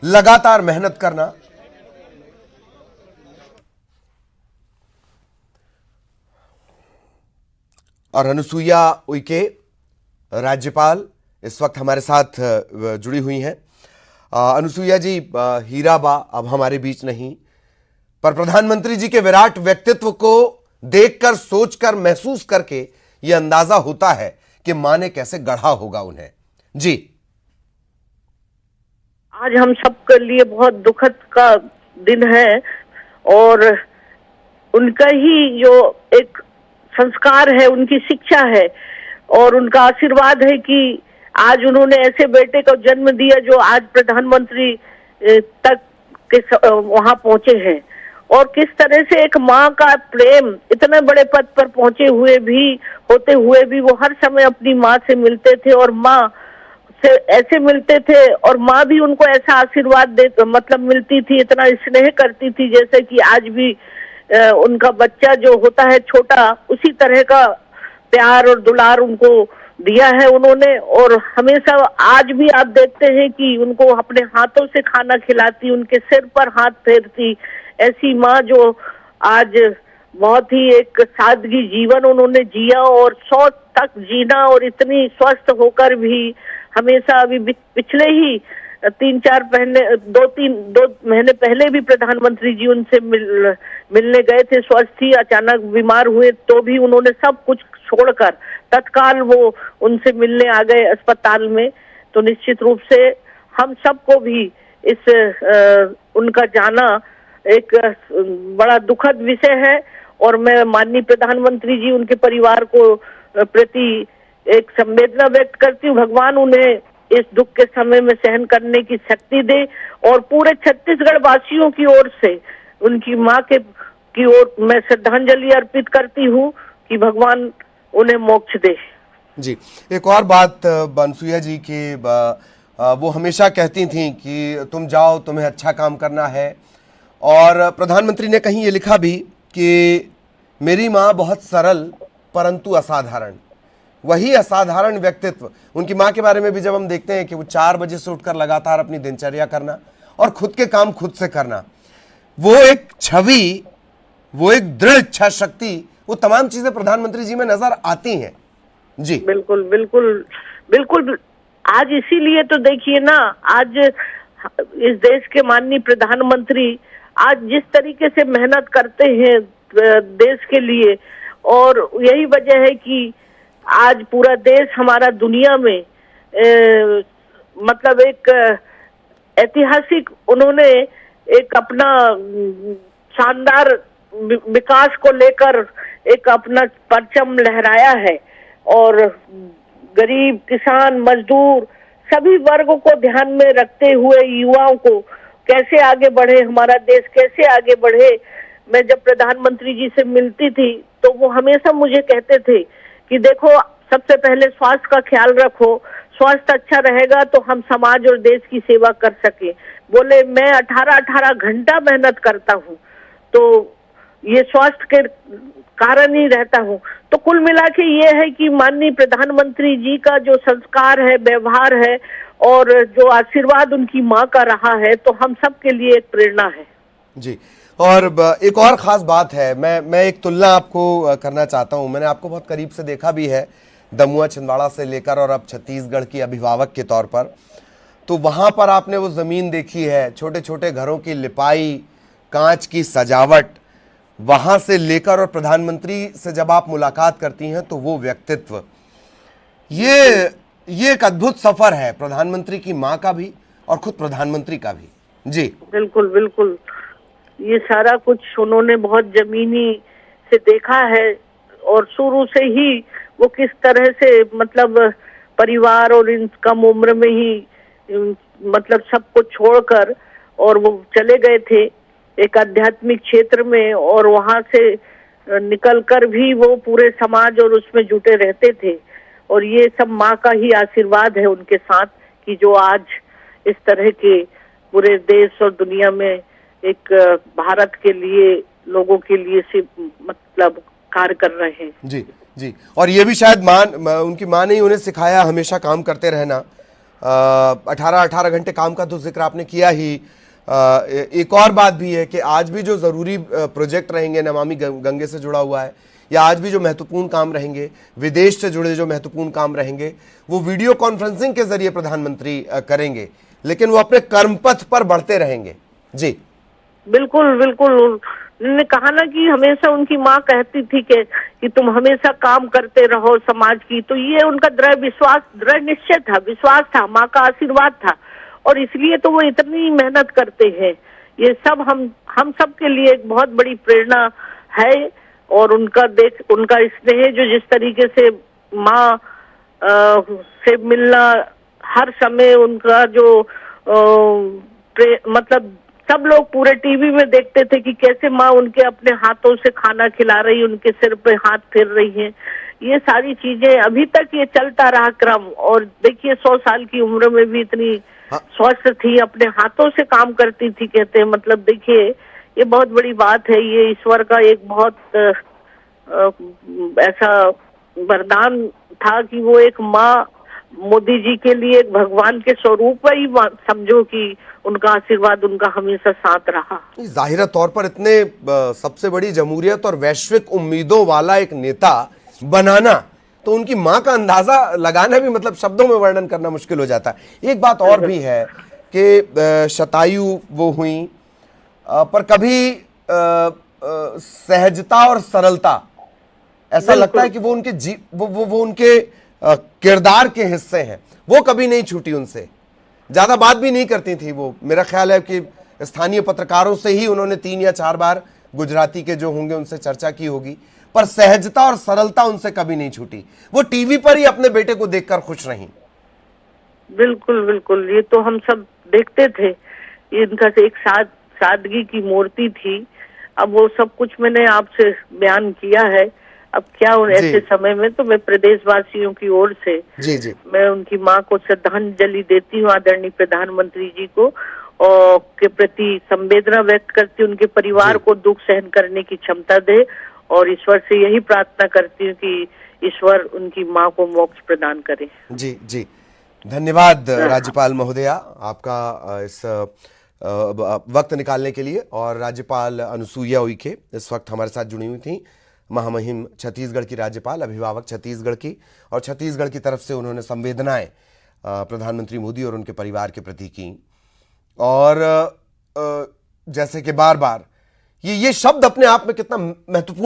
लगातार मेहनत करना। और अनुसुईया उइके राज्यपाल इस वक्त हमारे साथ जुड़ी हुई हैं। अनुसुईया जी, हीराबा अब हमारे बीच नहीं, पर प्रधानमंत्री जी के विराट व्यक्तित्व को देखकर, सोचकर, महसूस करके यह अंदाजा होता है कि मां ने कैसे गढ़ा होगा उन्हें। जी, आज हम सबके लिए बहुत दुखद का दिन है और उनका ही जो एक संस्कार है, उनकी शिक्षा है और उनका आशीर्वाद है कि आज उन्होंने ऐसे बेटे को जन्म दिया जो आज प्रधानमंत्री तक के वहां पहुंचे हैं। और किस तरह से एक माँ का प्रेम, इतने बड़े पद पर पहुंचे हुए भी, होते हुए भी वो हर समय अपनी माँ से मिलते थे और माँ से ऐसे मिलते थे और माँ भी उनको ऐसा आशीर्वाद दे, मतलब मिलती थी, इतना स्नेह करती थी जैसे कि आज भी उनका बच्चा जो होता है छोटा, उसी तरह का प्यार और दुलार उनको दिया है उन्होंने। और हमेशा आज भी आप देखते हैं कि उनको अपने हाथों से खाना खिलाती, उनके सिर पर हाथ फेरती, ऐसी माँ जो आज बहुत ही एक सादगी जीवन उन्होंने जिया और 100 तक जीना और इतनी स्वस्थ होकर भी हमेशा। अभी पिछले ही 2 महीने पहले भी प्रधानमंत्री जी उनसे मिलने गए थे, स्वस्थ थी, अचानक बीमार हुए तो भी उन्होंने सब कुछ छोड़कर तत्काल वो उनसे मिलने आ गए अस्पताल में। तो निश्चित रूप से हम सबको भी इस उनका जाना एक बड़ा दुखद विषय है और मैं माननीय प्रधानमंत्री जी, उनके परिवार को प्रति एक संवेदना व्यक्त करती हूँ। भगवान उन्हें इस दुख के समय में सहन करने की शक्ति दे और पूरे छत्तीसगढ़ वासियों की ओर से उनकी माँ की ओर मैं श्रद्धांजलि अर्पित करती हूँ कि भगवान उन्हें मोक्ष दे। जी, एक और बात अनुसुईया जी की, वो हमेशा कहती थी कि तुम जाओ, तुम्हें अच्छा काम करना है। और प्रधानमंत्री ने कहीं ये लिखा भी कि मेरी माँ बहुत सरल परंतु असाधारण। वही असाधारण व्यक्तित्व उनकी माँ के बारे में भी जब हम देखते हैं कि वो 4 बजे से उठकर लगातार अपनी दिनचर्या करना और खुद के काम खुद से करना, वो एक छवि, वो एक दृढ़ इच्छा शक्ति, वो तमाम चीजें प्रधानमंत्री जी में नजर आती हैं। जी बिल्कुल बिल्कुल बिल्कुल। आज इसीलिए तो देखिए ना, आज इस देश के माननीय प्रधानमंत्री आज जिस तरीके से मेहनत करते हैं देश के लिए, और यही वजह है कि आज पूरा देश हमारा दुनिया में मतलब एक ऐतिहासिक उन्होंने एक अपना शानदार विकास को लेकर एक अपना परचम लहराया है और गरीब, किसान, मजदूर सभी वर्गों को ध्यान में रखते हुए युवाओं को कैसे आगे बढ़े, हमारा देश कैसे आगे बढ़े। मैं जब प्रधानमंत्री जी से मिलती थी तो वो हमेशा मुझे कहते थे कि देखो, सबसे पहले स्वास्थ्य का ख्याल रखो, स्वास्थ्य अच्छा रहेगा तो हम समाज और देश की सेवा कर सके। बोले मैं 18 घंटा मेहनत करता हूँ तो ये स्वास्थ्य के कारण ही रहता हूँ। तो कुल मिला के ये है कि माननीय प्रधानमंत्री जी का जो संस्कार है, व्यवहार है और जो आशीर्वाद उनकी माँ का रहा है, तो हम सब के लिए एक प्रेरणा है। जी, और एक और ख़ास बात है, मैं एक तुलना आपको करना चाहता हूँ। मैंने आपको बहुत करीब से देखा भी है, दमुआ, छिंदवाड़ा से लेकर और अब छत्तीसगढ़ की अभिभावक के तौर पर। तो वहाँ पर आपने वो ज़मीन देखी है, छोटे छोटे घरों की लिपाई, कांच की सजावट, वहाँ से लेकर और प्रधानमंत्री से जब आप मुलाकात करती हैं तो वो व्यक्तित्व, ये एक अद्भुत सफ़र है प्रधानमंत्री की माँ का भी और खुद प्रधानमंत्री का भी। जी बिल्कुल बिल्कुल। ये सारा कुछ उन्होंने बहुत जमीनी से देखा है और शुरू से ही वो किस तरह से मतलब परिवार और इन कम उम्र में ही मतलब सब कुछ छोड़कर और वो चले गए थे एक आध्यात्मिक क्षेत्र में और वहां से निकलकर भी वो पूरे समाज और उसमें जुटे रहते थे। और ये सब माँ का ही आशीर्वाद है उनके साथ कि जो आज इस तरह के पूरे देश और दुनिया में एक भारत के लिए, लोगों के लिए से मतलब कार्य कर रहे हैं। जी जी, और ये भी शायद उनकी माँ ने ही उन्हें सिखाया हमेशा काम करते रहना। 18-18 घंटे काम का तो जिक्र आपने किया ही। एक और बात भी है कि आज भी जो ज़रूरी प्रोजेक्ट रहेंगे नमामि गंगे से जुड़ा हुआ है, या आज भी जो महत्वपूर्ण काम रहेंगे, विदेश से जुड़े जो महत्वपूर्ण काम रहेंगे, वो वीडियो कॉन्फ्रेंसिंग के जरिए प्रधानमंत्री करेंगे, लेकिन वो अपने कर्मपथ पर बढ़ते रहेंगे। जी बिल्कुल बिल्कुल। उन्होंने कहा ना कि हमेशा उनकी माँ कहती थी कि तुम हमेशा काम करते रहो समाज की, तो ये उनका दृढ़ विश्वास, दृढ़ निश्चय था, विश्वास था, माँ का आशीर्वाद था, और इसलिए तो वो इतनी मेहनत करते हैं। ये सब हम सब के लिए एक बहुत बड़ी प्रेरणा है। और उनका स्नेह जो जिस तरीके से माँ से मिलना, हर समय उनका जो मतलब सब लोग पूरे टीवी में देखते थे कि कैसे माँ उनके अपने हाथों से खाना खिला रही, उनके सिर पे हाथ फेर रही है। ये सारी चीजें अभी तक ये चलता रहा क्रम। और देखिए 100 साल की उम्र में भी इतनी स्वस्थ थी, अपने हाथों से काम करती थी, कहते हैं। मतलब देखिए ये बहुत बड़ी बात है। ये ईश्वर का एक बहुत ऐसा वरदान था कि वो एक माँ मोदी जी के लिए एक भगवान के स्वरूप ही समझो कि उनका आशीर्वाद उनका हमेशा साथ रहा। जाहिर तौर पर इतने सबसे बड़ी जमहूरियत और वैश्विक उम्मीदों वाला एक नेता बनाना, तो उनकी मां का अंदाजा लगाना भी मतलब शब्दों में वर्णन करना मुश्किल हो जाता है। एक बात और भी है कि शतायु वो हुई, पर कभी सहजता और सरलता, ऐसा लगता है कि वो उनके वो उनके किरदार के हिस्से हैं, वो कभी नहीं छूटी उनसे। ज्यादा बात भी नहीं करती थी वो। मेरा ख्याल है कि स्थानीय पत्रकारों से ही उन्होंने 3 या 4 बार गुजराती के जो होंगे उनसे चर्चा की होगी, पर सहजता और सरलता उनसे कभी नहीं छूटी। वो टीवी पर ही अपने बेटे को देखकर खुश रहीं। बिल्कुल बिल्कुल, ये तो हम सब देखते थे। इनका एक सादगी की मूर्ति थी। अब वो सब कुछ मैंने आपसे बयान किया है। अब क्या ऐसे समय में तो मैं प्रदेशवासियों की ओर से जी मैं उनकी माँ को श्रद्धांजलि देती हूँ, आदरणीय प्रधानमंत्री जी को, और के प्रति संवेदना व्यक्त करती हूँ। उनके परिवार को दुख सहन करने की क्षमता दे, और ईश्वर से यही प्रार्थना करती हूँ कि ईश्वर उनकी माँ को मोक्ष प्रदान करे। जी धन्यवाद राज्यपाल महोदया, आपका इस वक्त निकालने के लिए। और राज्यपाल अनुसुईया उइके इस वक्त हमारे साथ जुड़ी हुई थी, महामहिम छत्तीसगढ़ की राज्यपाल, अभिभावक छत्तीसगढ़ की, और छत्तीसगढ़ की तरफ से उन्होंने संवेदनाएं प्रधानमंत्री मोदी और उनके परिवार के प्रति की। और जैसे कि बार बार ये शब्द अपने आप में कितना महत्वपूर्ण